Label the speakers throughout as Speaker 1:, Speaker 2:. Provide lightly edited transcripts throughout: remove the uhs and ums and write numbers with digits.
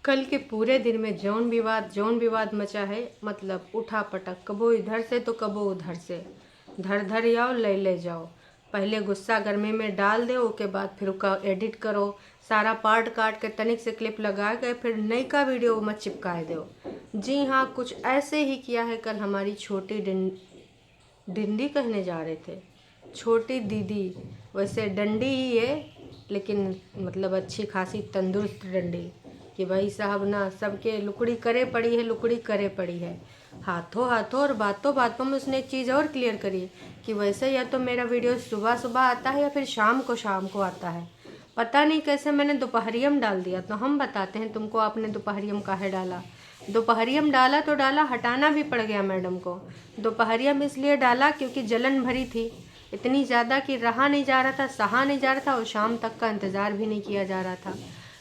Speaker 1: कल के पूरे दिन में जौन विवाद मचा है, मतलब उठा पटक, कबो इधर से तो कबो उधर से, धर धर आओ ले जाओ। पहले गुस्सा गर्मी में डाल दो, उसके बाद फिर उसका एडिट करो, सारा पार्ट काट के तनिक से क्लिप लगा के फिर नई का वीडियो में चिपकाए दो। जी हाँ, कुछ ऐसे ही किया है कल हमारी छोटी डिंडी कहने जा रहे थे, छोटी दीदी। वैसे डंडी ही है, लेकिन मतलब अच्छी खासी तंदुरुस्त डंडी। कि भाई साहब ना, सबके लुकड़ी करे पड़ी है हाथों हाथों। और बातों बातों में उसने एक चीज़ और क्लियर करी कि वैसे या तो मेरा वीडियो सुबह सुबह आता है या फिर शाम को आता है। पता नहीं कैसे मैंने दोपहरियम डाल दिया। तो हम बताते हैं तुमको, आपने दोपहरियम काहे डाला। दोपहरियम डाला तो डाला, हटाना भी पड़ गया मैडम को। दोपहरियम इसलिए डाला क्योंकि जलन भरी थी इतनी ज़्यादा कि रहा नहीं जा रहा था, सहा नहीं जा रहा था, और शाम तक का इंतज़ार भी नहीं किया जा रहा था।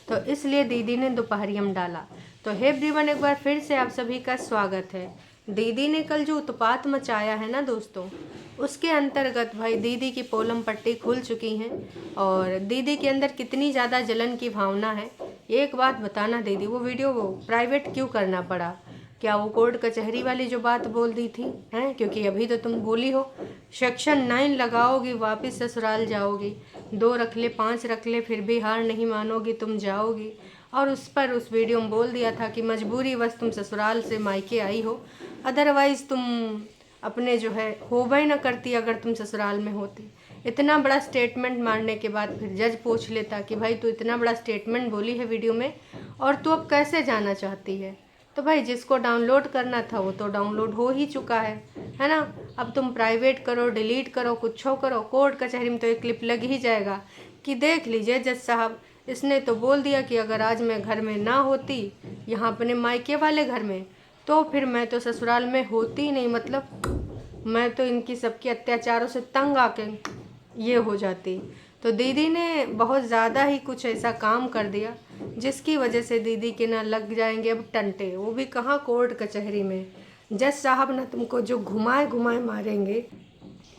Speaker 1: तो इसलिए दीदी ने दोपहरियम डाला। तो हे एवरीवन, एक बार फिर से आप सभी का स्वागत है। दीदी ने कल जो उत्पात मचाया है ना दोस्तों, उसके अंतर्गत भाई दीदी की पोलम पट्टी खुल चुकी हैं और दीदी के अंदर कितनी ज़्यादा जलन की भावना है। एक बात बताना दीदी, वो वीडियो वो प्राइवेट क्यों करना पड़ा? क्या वो कोर्ट कचहरी वाली जो बात बोल दी थी हैं? क्योंकि अभी तो तुम बोली हो सेक्शन 9 लगाओगी, वापस ससुराल जाओगी, 2 रख ले 5 रख ले फिर भी हार नहीं मानोगी, तुम जाओगी। और उस पर उस वीडियो में बोल दिया था कि मजबूरी बस तुम ससुराल से मायके आई हो, अदरवाइज़ तुम अपने जो है होबे न करती अगर तुम ससुराल में होती। इतना बड़ा स्टेटमेंट मारने के बाद फिर जज पूछ लेता कि भाई तू इतना बड़ा स्टेटमेंट बोली है वीडियो में और तू अब कैसे जाना चाहती है। तो भाई जिसको डाउनलोड करना था वो तो डाउनलोड हो ही चुका है ना। अब तुम प्राइवेट करो, डिलीट करो, कुछ करो, कोर्ट कचहरी में तो एक क्लिप लग ही जाएगा कि देख लीजिए जज साहब, इसने तो बोल दिया कि अगर आज मैं घर में ना होती, यहाँ अपने मायके वाले घर में, तो फिर मैं तो ससुराल में होती ही नहीं। मतलब मैं तो इनकी सबकी अत्याचारों से तंग आके ये हो जाती। तो दीदी ने बहुत ज़्यादा ही कुछ ऐसा काम कर दिया जिसकी वजह से दीदी के ना लग जाएंगे अब टंटे, वो भी कहाँ कोर्ट कचहरी में। जज साहब ना तुमको जो घुमाए घुमाए मारेंगे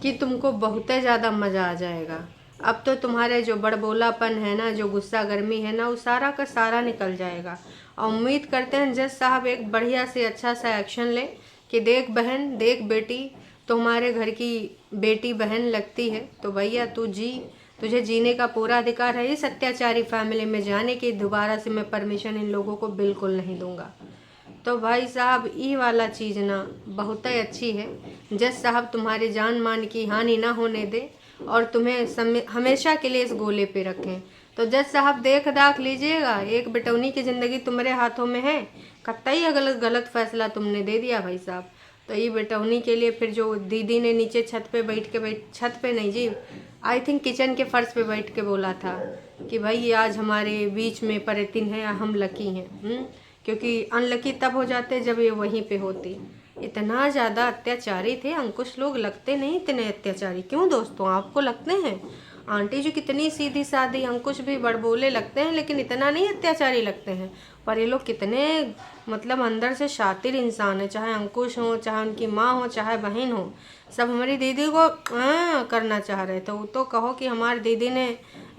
Speaker 1: कि तुमको बहुत ज़्यादा मज़ा आ जाएगा। अब तो तुम्हारे जो बड़बोलापन है ना, जो गुस्सा गर्मी है ना, वो सारा का सारा निकल जाएगा। और उम्मीद करते हैं जज साहब एक बढ़िया से अच्छा सा एक्शन ले कि देख बहन, देख बेटी, तो हमारे घर की बेटी बहन लगती है, तो भैया तू जी, तुझे जीने का पूरा अधिकार है। इस अत्याचारी फैमिली में जाने की दोबारा से मैं परमिशन इन लोगों को बिल्कुल नहीं दूंगा। तो भाई साहब ये वाला चीज़ ना बहुत ही अच्छी है। जज साहब तुम्हारे जान मान की हानि ना होने दे और तुम्हें हमेशा के लिए इस गोले पे रखें। तो जज साहब देख दाख लीजिएगा, एक बेटौनी की ज़िंदगी तुम्हारे हाथों में है, कतई गलत फैसला तुमने दे दिया भाई साहब। तो ये बेटौनी के लिए फिर जो दीदी ने नीचे छत पे नहीं जी, आई थिंक किचन के फर्श पे बैठ के बोला था कि भाई आज हमारे बीच में परितिन है, हम लकी हैं। क्योंकि अनलकी तब हो जाते जब ये वहीं पे होती। इतना ज़्यादा अत्याचारी थे अंकुश लोग, लगते नहीं इतने अत्याचारी। क्यों दोस्तों, आपको लगते हैं? आंटी जी कितनी सीधी सादी, अंकुश भी बड़बोले लगते हैं लेकिन इतना नहीं अत्याचारी लगते हैं। पर ये लोग कितने मतलब अंदर से शातिर इंसान है, चाहे अंकुश हो, चाहे उनकी माँ हो, चाहे बहन हो, सब हमारी दीदी को करना चाह रहे थे। वो तो कहो कि हमारी दीदी ने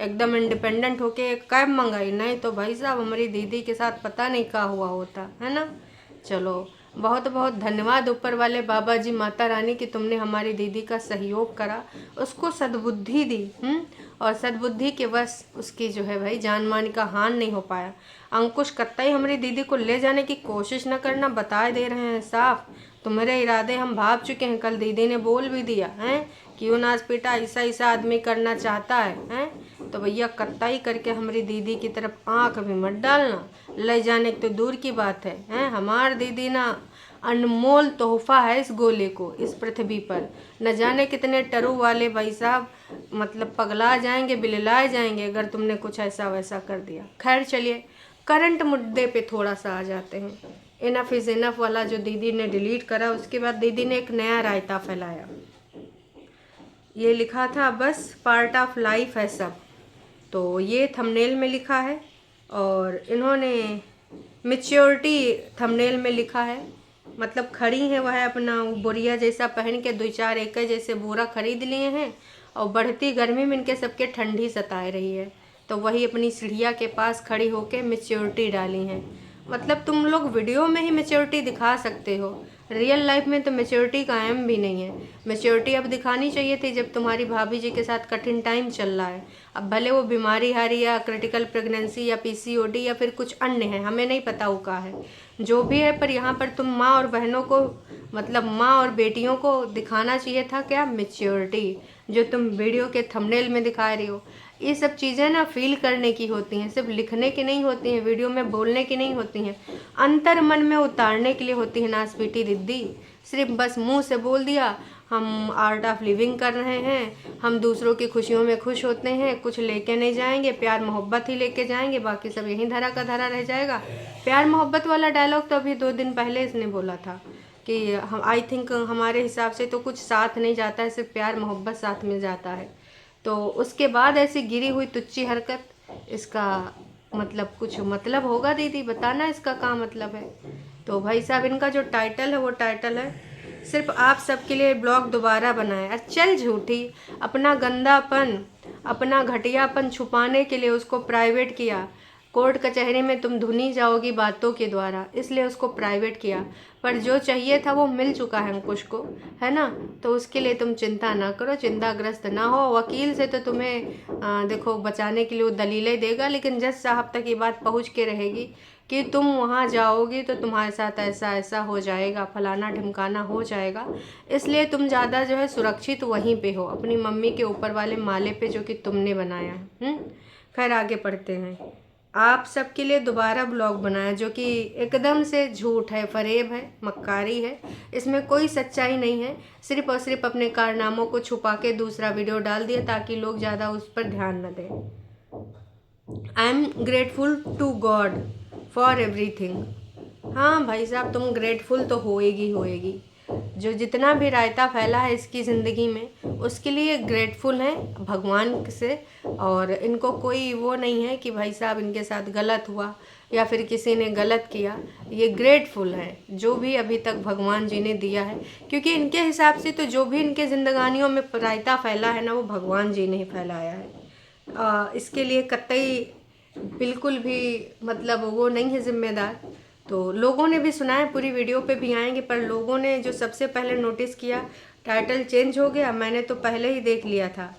Speaker 1: एकदम इंडिपेंडेंट होके कैब मंगाई, नहीं तो भाई साहब हमारी दीदी के साथ पता नहीं क्या हुआ होता है ना। चलो बहुत बहुत धन्यवाद ऊपर वाले बाबा जी, माता रानी की तुमने हमारी दीदी का सहयोग करा, उसको सद्बुद्धि दी। और सद्बुद्धि के बस उसकी जो है भाई जान मान का हान नहीं हो पाया। अंकुश कतई हमारी दीदी को ले जाने की कोशिश न करना, बता दे रहे हैं साफ, तुम्हारे इरादे हम भाप चुके हैं। कल दीदी ने बोल भी दिया है क्यों नाच पीटा ऐसा आदमी करना चाहता है। तो भैया कतई करके हमारी दीदी की तरफ आंख भी मत डालना, ले जाने की तो दूर की बात है। हमारी दीदी ना अनमोल तोहफा है इस गोले को, इस पृथ्वी पर। न जाने कितने टरू वाले भाई साहब मतलब पगला जाएंगे, बिललाए जाएंगे अगर तुमने कुछ ऐसा वैसा कर दिया। खैर चलिए करंट मुद्दे पे थोड़ा सा आ जाते हैं। इनफ इज़ इनफ वाला जो दीदी ने डिलीट करा, उसके बाद दीदी ने एक नया रायता फैलाया। ये लिखा था बस पार्ट ऑफ लाइफ है सब, तो ये थंबनेल में लिखा है। और इन्होंने मैच्योरिटी थंबनेल में लिखा है, मतलब खड़ी है वह अपना बोरिया जैसा पहन के, 2-4 एकड़ जैसे बोरा खरीद लिए हैं और बढ़ती गर्मी में इनके सबके ठंडी सताए रही है, तो वही अपनी सीढ़िया के पास खड़ी होके मैच्योरिटी डाली हैं। मतलब तुम लोग वीडियो में ही मैच्योरिटी दिखा सकते हो, रियल लाइफ में तो मैच्योरिटी कायम भी नहीं है। मैच्योरिटी अब दिखानी चाहिए थी जब तुम्हारी भाभी जी के साथ कठिन टाइम चल रहा है। अब भले वो बीमारी हारी या क्रिटिकल प्रेगनेंसी या पीसीओडी या फिर कुछ अन्य है, हमें नहीं पता वो का है, जो भी है, पर यहाँ पर तुम माँ और बहनों को, मतलब माँ और बेटियों को दिखाना चाहिए था क्या, मैच्योरिटी, जो तुम वीडियो के थंबनेल में दिखा रही हो। ये सब चीज़ें ना फील करने की होती हैं, सिर्फ लिखने की नहीं होती हैं, वीडियो में बोलने की नहीं होती हैं, अंतर मन में उतारने के लिए होती है नासपीटी दीदी। सिर्फ बस मुंह से बोल दिया हम आर्ट ऑफ लिविंग कर रहे हैं, हम दूसरों की खुशियों में खुश होते हैं, कुछ लेके नहीं जाएंगे, प्यार मोहब्बत ही लेके जाएंगे, बाकी सब यहीं धरा का धरा रह जाएगा। प्यार मोहब्बत वाला डायलॉग तो अभी 2 दिन पहले इसने बोला था कि हम, आई थिंक हमारे हिसाब से तो कुछ साथ नहीं जाता है, सिर्फ प्यार मोहब्बत साथ में जाता है। तो उसके बाद ऐसी गिरी हुई तुच्छी हरकत, इसका मतलब कुछ मतलब होगा दीदी, बताना इसका क्या मतलब है। तो भाई साहब, इनका जो टाइटल है वो टाइटल है सिर्फ आप सबके लिए ब्लॉग दोबारा बनाए। चल झूठी, अपना गंदापन, अपना घटियापन छुपाने के लिए उसको प्राइवेट किया। कोर्ट कचहरी में तुम धुनी जाओगी बातों के द्वारा, इसलिए उसको प्राइवेट किया, पर जो चाहिए था वो मिल चुका है अंकुश को, है ना। तो उसके लिए तुम चिंता ना करो, चिंताग्रस्त ना हो। वकील से तो तुम्हें देखो बचाने के लिए वो दलीलें देगा, लेकिन जज साहब तक ये बात पहुंच के रहेगी कि तुम वहाँ जाओगी तो तुम्हारे साथ ऐसा ऐसा हो जाएगा, फलाना ढिमकाना हो जाएगा, इसलिए तुम ज़्यादा जो है सुरक्षित वहीं पे हो, अपनी मम्मी के ऊपर वाले माले पे जो कि तुमने बनाया है। खैर आगे पढ़ते हैं। आप सबके लिए दोबारा ब्लॉग बनाया जो कि एकदम से झूठ है, फरेब है, मक्कारी है, इसमें कोई सच्चाई नहीं है, सिर्फ और सिर्फ अपने कारनामों को छुपा के दूसरा वीडियो डाल दिया ताकि लोग ज़्यादा उस पर ध्यान न दें। I am grateful to God for everything. हाँ भाई साहब, तुम ग्रेटफुल तो होएगी होएगी, जो जितना भी रायता फैला है इसकी ज़िंदगी में उसके लिए ग्रेटफुल हैं भगवान से। और इनको कोई वो नहीं है कि भाई साहब इनके साथ गलत हुआ या फिर किसी ने गलत किया, ये ग्रेटफुल है जो भी अभी तक भगवान जी ने दिया है, क्योंकि इनके हिसाब से तो जो भी इनके ज़िंदगानियों में रायता फैला है ना, वो भगवान जी ने ही फैलाया है। इसके लिए कतई बिल्कुल भी मतलब वो नहीं है जिम्मेदार। तो लोगों ने भी सुना है, पूरी वीडियो पे भी आएंगे, पर लोगों ने जो सबसे पहले नोटिस किया, टाइटल चेंज हो गया, मैंने तो पहले ही देख लिया था।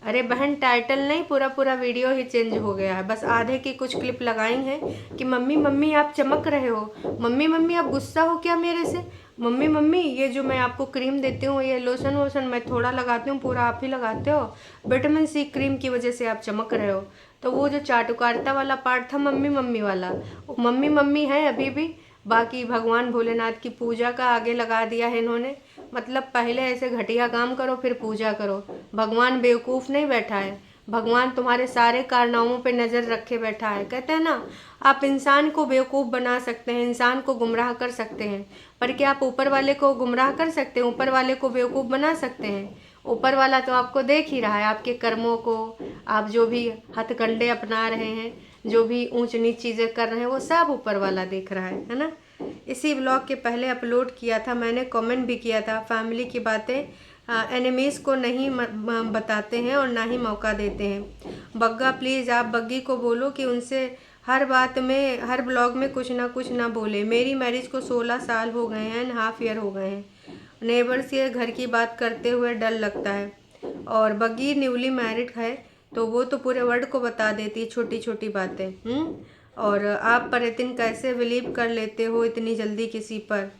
Speaker 1: अरे बहन, टाइटल नहीं, पूरा पूरा वीडियो ही चेंज हो गया है, बस आधे की कुछ क्लिप लगाई हैं कि मम्मी मम्मी आप चमक रहे हो, मम्मी मम्मी आप गुस्सा हो क्या मेरे से, मम्मी मम्मी ये जो मैं आपको क्रीम देती हूँ, ये लोशन वोशन मैं थोड़ा लगाती हूँ, पूरा आप ही लगाते हो, विटामिन सी क्रीम की वजह से आप चमक रहे हो। तो वो जो चाटुकारिता वाला पार्ट था मम्मी मम्मी वाला, वो मम्मी मम्मी है अभी भी, बाकी भगवान भोलेनाथ की पूजा का आगे लगा दिया है इन्होंने। मतलब पहले ऐसे घटिया काम करो फिर पूजा करो। भगवान बेवकूफ़ नहीं बैठा है, भगवान तुम्हारे सारे कारनामों पे नज़र रखे बैठा है। कहते हैं ना, आप इंसान को बेवकूफ़ बना सकते हैं, इंसान को गुमराह कर सकते हैं, पर क्या आप ऊपर वाले को गुमराह कर सकते हैं, ऊपर वाले को बेवकूफ़ बना सकते हैं? ऊपर वाला तो आपको देख ही रहा है, आपके कर्मों को, आप जो भी हथकंडे अपना रहे हैं, जो भी ऊंच नीच चीज़ें कर रहे हैं, वो सब ऊपर वाला देख रहा है ना। इसी ब्लॉग के पहले अपलोड किया था मैंने, कमेंट भी किया था, फैमिली की बातें एनिमीज़ को नहीं बताते हैं और ना ही मौका देते हैं। बग्गा प्लीज़ आप बग्गी को बोलो कि उनसे हर बात में, हर ब्लॉग में कुछ ना बोले। मेरी मैरिज को 16 साल हो गए हैं, हाफ ईयर हो गए हैं। नेबर से घर की बात करते हुए डर लगता है, और बग्गी न्यूली मैरिड है तो वो तो पूरे वर्ल्ड को बता देती है छोटी छोटी बातें। और आप परेतिन कैसे बिलीव कर लेते हो इतनी जल्दी किसी पर?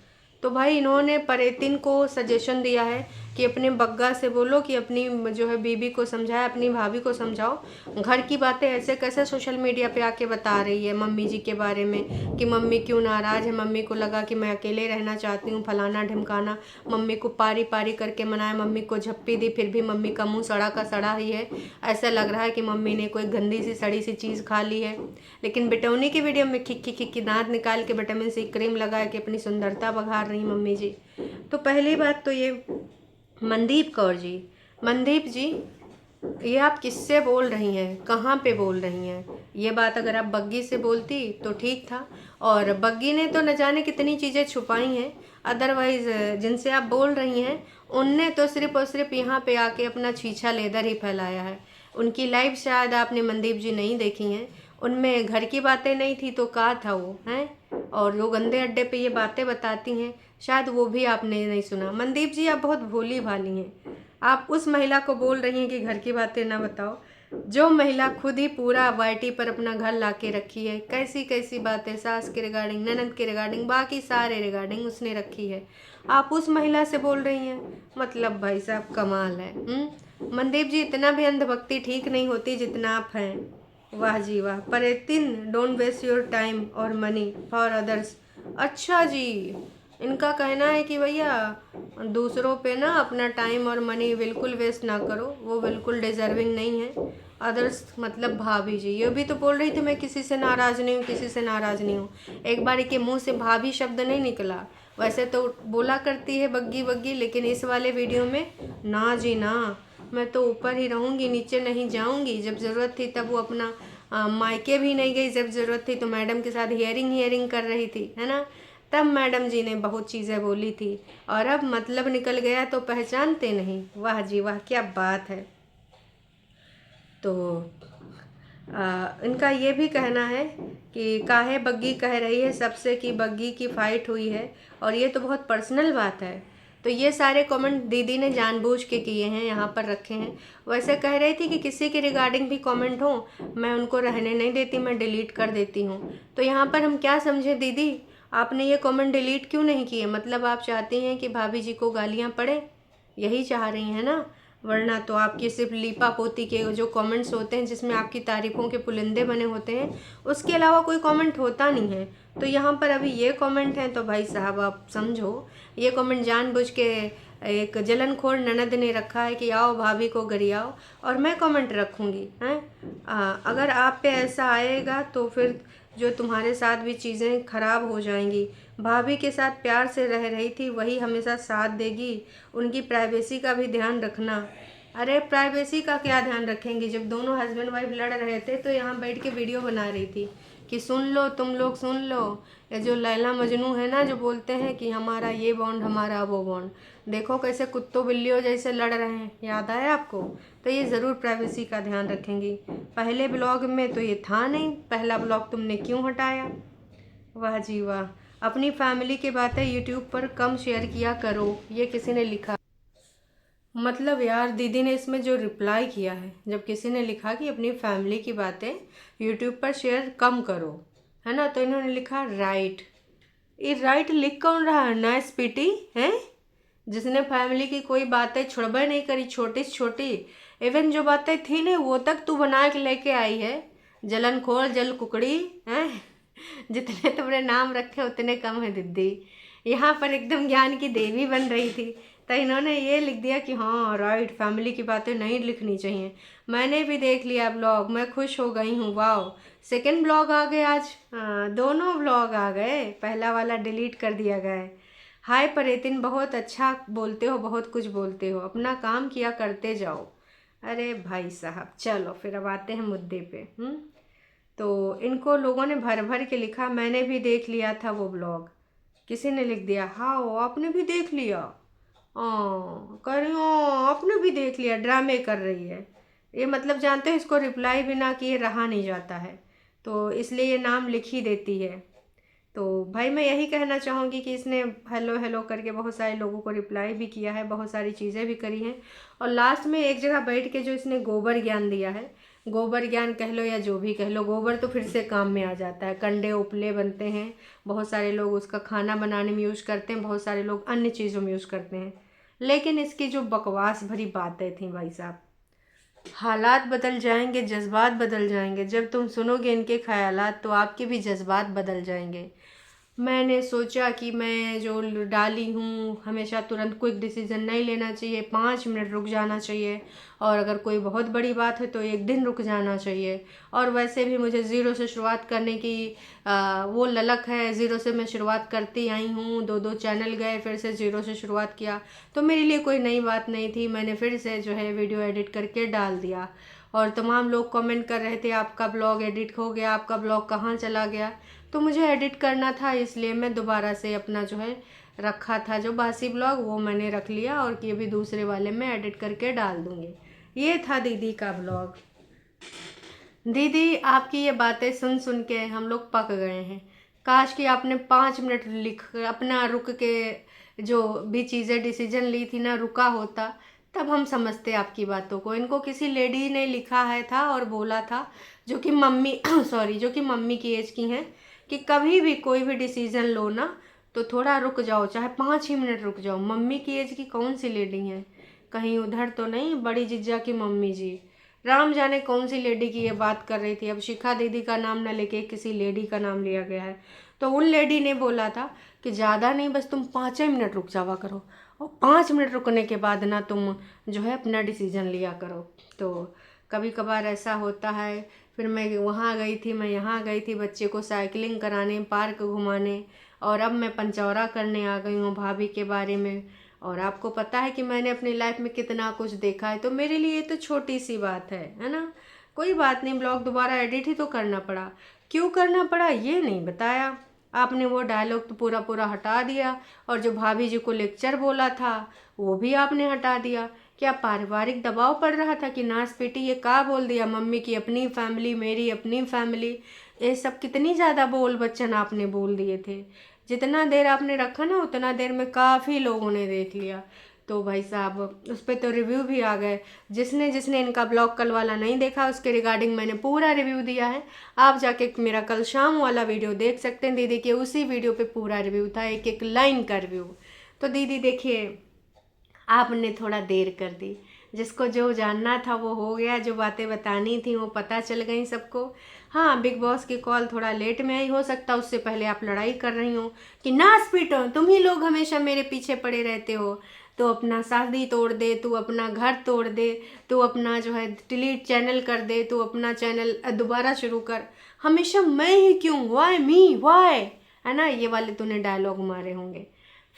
Speaker 1: तो भाई इन्होंने परेतिन को सजेशन दिया है कि अपने बग्गा से बोलो कि अपनी जो है बीबी को समझाए, अपनी भाभी को समझाओ। घर की बातें ऐसे कैसे सोशल मीडिया पे आके बता रही है मम्मी जी के बारे में कि मम्मी क्यों नाराज़ है, मम्मी को लगा कि मैं अकेले रहना चाहती हूँ, फलाना ढिमकाना, मम्मी को पारी पारी करके मनाया, मम्मी को झप्पी दी, फिर भी मम्मी का मुँह सड़ा का सड़ा ही है, ऐसा लग रहा है कि मम्मी ने कोई गंदी सी सड़ी सी चीज़ खा ली है। लेकिन बिटौनी की वीडियो में खिक्की दांत निकाल के विटामिन सी क्रीम लगा के अपनी सुंदरता बघार रही मम्मी जी। तो पहली बात तो ये मनदीप कौर जी, मनदीप जी, ये आप किससे बोल रही हैं, कहाँ पे बोल रही हैं? ये बात अगर आप बग्गी से बोलती तो ठीक था, और बग्गी ने तो न जाने कितनी चीज़ें छुपाई हैं, अदरवाइज़ जिनसे आप बोल रही हैं उनने तो सिर्फ और सिर्फ यहाँ पे आके अपना छीछा लेदर ही फैलाया है। उनकी लाइव शायद आपने मनदीप जी नहीं देखी हैं, उनमें घर की बातें नहीं थी तो क्या था वो, हैं? और वो गंदे अड्डे पे ये बातें बताती हैं, शायद वो भी आपने नहीं सुना। मनदीप जी, आप बहुत भोली भाली हैं। आप उस महिला को बोल रही हैं कि घर की बातें ना बताओ, जो महिला खुद ही पूरा वाईटी पर अपना घर ला के रखी है। कैसी कैसी बातें सास के रिगार्डिंग, ननद के रिगार्डिंग, बाकी सारे रिगार्डिंग उसने रखी है, आप उस महिला से बोल रही हैं। मतलब भाई साहब कमाल है। मनदीप जी, इतना भी अंधभक्ति ठीक नहीं होती जितना आप हैं। वाह जी वाह। पर डोंट वेस्ट योर टाइम और मनी फॉर अदर्स। अच्छा जी, इनका कहना है कि भैया दूसरों पे ना अपना टाइम और मनी बिल्कुल वेस्ट ना करो, वो बिल्कुल डिजर्विंग नहीं है। अदर्स मतलब भाभी जी, ये भी तो बोल रही थी मैं किसी से नाराज़ नहीं हूँ, किसी से नाराज़ नहीं हूँ। एक बार के मुंह से भाभी शब्द नहीं निकला। वैसे तो बोला करती है बग्गी बग्गी, लेकिन इस वाले वीडियो में ना जी ना, मैं तो ऊपर ही रहूँगी, नीचे नहीं जाऊँगी। जब ज़रूरत थी तब वो अपना मायके भी नहीं गई, जब ज़रूरत थी तो मैडम के साथ हियरिंग कर रही थी, है ना। तब मैडम जी ने बहुत चीज़ें बोली थी, और अब मतलब निकल गया तो पहचानते नहीं। वाह जी वाह, क्या बात है। तो इनका ये भी कहना है कि काहे बग्गी कह रही है सबसे कि बग्गी की फ़ाइट हुई है, और ये तो बहुत पर्सनल बात है। तो ये सारे कमेंट दीदी ने जानबूझ के किए हैं, यहाँ पर रखे हैं। वैसे कह रही थी कि किसी के रिगार्डिंग भी कमेंट हो, मैं उनको रहने नहीं देती, मैं डिलीट कर देती हूँ। तो यहाँ पर हम क्या समझे दीदी, आपने ये कमेंट डिलीट क्यों नहीं किए? मतलब आप चाहती हैं कि भाभी जी को गालियाँ पड़े, यही चाह रही हैं ना। वरना तो आपकी सिर्फ लीपा पोती के जो कमेंट्स होते हैं जिसमें आपकी तारीफ़ों के पुलिंदे बने होते हैं, उसके अलावा कोई कमेंट होता नहीं है। तो यहाँ पर अभी ये कमेंट हैं, तो भाई साहब आप समझो, ये कमेंट जानबूझ के एक जलनखोर ननद ने रखा है कि आओ भाभी को गरियाओ, और मैं कमेंट रखूँगी हैं। अगर आप पे ऐसा आएगा तो फिर जो तुम्हारे साथ भी चीज़ें खराब हो जाएंगी। भाभी के साथ प्यार से रह रही थी, वही हमेशा साथ देगी। उनकी प्राइवेसी का भी ध्यान रखना। अरे प्राइवेसी का क्या ध्यान रखेंगी, जब दोनों हस्बैंड वाइफ लड़ रहे थे तो यहाँ बैठ के वीडियो बना रही थी कि सुन लो तुम लोग सुन लो। ये जो लैला मजनू है ना, जो बोलते हैं कि हमारा ये बॉन्ड हमारा वो बॉन्ड, देखो कैसे कुत्तों बिल्लियों जैसे लड़ रहे हैं, याद आया आपको। तो ये ज़रूर प्राइवेसी का ध्यान रखेंगी। पहले ब्लॉग में तो ये था नहीं, पहला ब्लॉग तुमने क्यों हटाया? वाह जी वाह। अपनी फैमिली की बातें यूट्यूब पर कम शेयर किया करो, ये किसी ने लिखा। मतलब यार दीदी ने इसमें जो रिप्लाई किया है, जब किसी ने लिखा कि अपनी फैमिली की बातें यूट्यूब पर शेयर कम करो, है ना, तो इन्होंने लिखा राइट। ये राइट लिख कौन रहा है? नाइस पीटी है, जिसने फैमिली की कोई बातें छुड़बे नहीं करी, छोटी से छोटी। इवन जो बातें थी ना वो तक तू बना के लेके आई है। जलन खोर जल कुकड़ी है। जितने तुमने नाम रखे उतने कम है दीदी। यहाँ पर एकदम ज्ञान की देवी बन रही थी, तो इन्होंने ये लिख दिया कि हाँ राइट, फैमिली की बातें नहीं लिखनी चाहिए। मैंने भी देख लिया ब्लॉग, मैं खुश हो गई हूँ। वाओ, सेकंड ब्लॉग आ गए आज। हाँ, दोनों ब्लॉग आ गए, पहला वाला डिलीट कर दिया गया है। हाय परेतिन, बहुत अच्छा बोलते हो, बहुत कुछ बोलते हो, अपना काम किया करते जाओ। अरे भाई साहब चलो फिर अब आते हैं मुद्दे पे। तो इनको लोगों ने भर भर के लिखा, मैंने भी देख लिया था वो ब्लॉग। किसी ने लिख दिया हाँ आपने भी देख लिया, कर रही हो आपने भी देख लिया, ड्रामे कर रही है। ये मतलब जानते हो इसको रिप्लाई बिना किए रहा नहीं जाता है, तो इसलिए ये नाम लिख ही देती है। तो भाई मैं यही कहना चाहूँगी कि इसने हेलो हेलो करके बहुत सारे लोगों को रिप्लाई भी किया है, बहुत सारी चीज़ें भी करी हैं, और लास्ट में एक जगह बैठ के जो इसने गोबर ज्ञान दिया है, गोबर ज्ञान कह लो या जो भी कह लो, गोबर तो फिर से काम में आ जाता है। कंडे उपले बनते हैं, बहुत सारे लोग उसका खाना बनाने में यूज़ करते हैं, बहुत सारे लोग अन्य चीज़ों में यूज़ करते हैं। लेकिन इसकी जो बकवास भरी बातें थी भाई साहब, हालात बदल जाएंगे, जज्बात बदल जाएंगे। जब तुम सुनोगे इनके ख्यालात तो आपके भी जज्बात बदल जाएंगे। मैंने सोचा कि मैं जो डाली हूँ हमेशा तुरंत क्विक डिसीज़न नहीं लेना चाहिए, 5 मिनट रुक जाना चाहिए, और अगर कोई बहुत बड़ी बात है तो 1 दिन रुक जाना चाहिए। और वैसे भी मुझे ज़ीरो से शुरुआत करने की वो ललक है, ज़ीरो से मैं शुरुआत करती आई हूँ, 2 चैनल गए, फिर से ज़ीरो से शुरुआत किया, तो मेरे लिए कोई नई बात नहीं थी। मैंने फिर से जो है वीडियो एडिट करके डाल दिया, और तमाम लोग कमेंट कर रहे थे आपका ब्लॉग एडिट हो गया, आपका ब्लॉग कहाँ चला गया। तो मुझे एडिट करना था, इसलिए मैं दोबारा से अपना जो है रखा था जो बासी ब्लॉग वो मैंने रख लिया, और ये भी दूसरे वाले में एडिट करके डाल दूँगी। ये था दीदी का ब्लॉग। दीदी आपकी ये बातें सुन सुन के हम लोग पक गए हैं। काश कि आपने 5 मिनट लिख अपना रुक के जो भी चीज़ें डिसीजन ली थी ना, रुका होता, तब हम समझते आपकी बातों को। इनको किसी लेडी ने लिखा है था और बोला था, जो कि मम्मी सॉरी, जो कि मम्मी की एज की हैं, कि कभी भी कोई भी डिसीज़न लो ना तो थोड़ा रुक जाओ, चाहे 5 ही मिनट रुक जाओ। मम्मी की एज की कौन सी लेडी हैं, कहीं उधर तो नहीं, बड़ी जिज्जा की मम्मी जी। राम जाने कौन सी लेडी की ये बात कर रही थी। अब शिखा दीदी का नाम ना लेके किसी लेडी का नाम लिया गया है। तो उन लेडी ने बोला था कि ज़्यादा नहीं, बस तुम 5 ही मिनट रुक जावा करो, और 5 मिनट रुकने के बाद ना तुम जो है अपना डिसीजन लिया करो। तो कभी कभार ऐसा होता है। फिर मैं वहाँ गई थी, मैं यहाँ गई थी बच्चे को साइकिलिंग कराने, पार्क घुमाने, और अब मैं पंचौरा करने आ गई हूँ भाभी के बारे में। और आपको पता है कि मैंने अपनी लाइफ में कितना कुछ देखा है, तो मेरे लिए तो छोटी सी बात है ना। कोई बात नहीं, ब्लॉग दोबारा एडिट ही तो करना पड़ा। क्यों करना पड़ा ये नहीं बताया आपने। वो डायलॉग तो पूरा पूरा हटा दिया, और जो भाभी जी को लेक्चर बोला था वो भी आपने हटा दिया। क्या पारिवारिक दबाव पड़ रहा था कि नाच पीटी ये का बोल दिया, मम्मी की अपनी फैमिली, मेरी अपनी फैमिली, ये सब कितनी ज़्यादा बोल बच्चन आपने बोल दिए थे। जितना देर आपने रखा ना उतना देर में काफ़ी लोगों ने देख लिया। तो भाई साहब उस पर तो रिव्यू भी आ गए। जिसने जिसने इनका ब्लॉग कल वाला नहीं देखा उसके रिगार्डिंग मैंने पूरा रिव्यू दिया है। आप जाके मेरा कल शाम वाला वीडियो देख सकते हैं। दीदी के उसी वीडियो पे पूरा रिव्यू था, एक एक लाइन का रिव्यू। तो दीदी देखिए, आपने थोड़ा देर कर दी। जिसको जो जानना था वो हो गया, जो बातें बतानी थी वो पता चल गई सबको। हाँ, बिग बॉस की कॉल थोड़ा लेट में आई, हो सकता उससे पहले आप लड़ाई कर रही हो कि नाच पीटो, तुम ही लोग हमेशा मेरे पीछे पड़े रहते हो। तो अपना शादी तोड़ दे, तू अपना घर तोड़ दे, तू अपना जो है डिलीट चैनल कर दे, तू अपना चैनल दोबारा शुरू कर, हमेशा मैं ही क्यों, वाई मी वाई, है ना, ये वाले तूने डायलॉग मारे होंगे।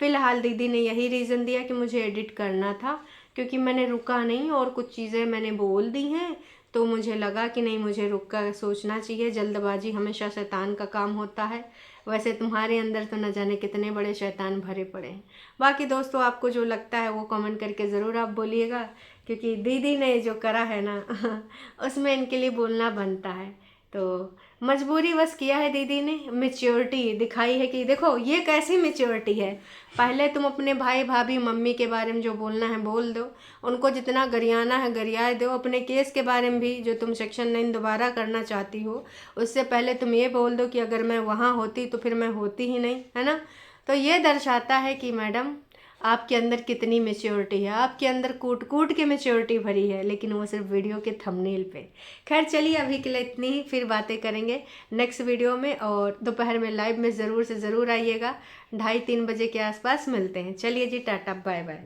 Speaker 1: फ़िलहाल दीदी ने यही रीज़न दिया कि मुझे एडिट करना था, क्योंकि मैंने रुका नहीं और कुछ चीज़ें मैंने बोल दी हैं, तो मुझे लगा कि नहीं, मुझे रुक कर सोचना चाहिए। जल्दबाजी हमेशा शैतान का काम होता है। वैसे तुम्हारे अंदर तो न जाने कितने बड़े शैतान भरे पड़े हैं। बाकी दोस्तों, आपको जो लगता है वो कमेंट करके ज़रूर आप बोलिएगा, क्योंकि दीदी ने जो करा है ना उसमें इनके लिए बोलना बनता है। तो मजबूरी बस किया है दीदी ने, मेच्योरिटी दिखाई है कि देखो ये कैसी मेच्योरिटी है। पहले तुम अपने भाई भाभी मम्मी के बारे में जो बोलना है बोल दो, उनको जितना गरियाना है गरियाए दो। अपने केस के बारे में भी जो तुम सेक्शन 9 दोबारा करना चाहती हो, उससे पहले तुम ये बोल दो कि अगर मैं वहाँ होती तो फिर मैं होती ही नहीं, है ना। तो ये दर्शाता है कि मैडम आपके अंदर कितनी मेच्योरिटी है। आपके अंदर कूट कूट के मेच्योरिटी भरी है, लेकिन वो सिर्फ वीडियो के थंबनेल पे। खैर चलिए, अभी के लिए इतनी ही, फिर बातें करेंगे नेक्स्ट वीडियो में। और दोपहर में लाइव में ज़रूर से ज़रूर आइएगा, 2:30-3 बजे के आसपास मिलते हैं। चलिए जी, टाटा बाय बाय।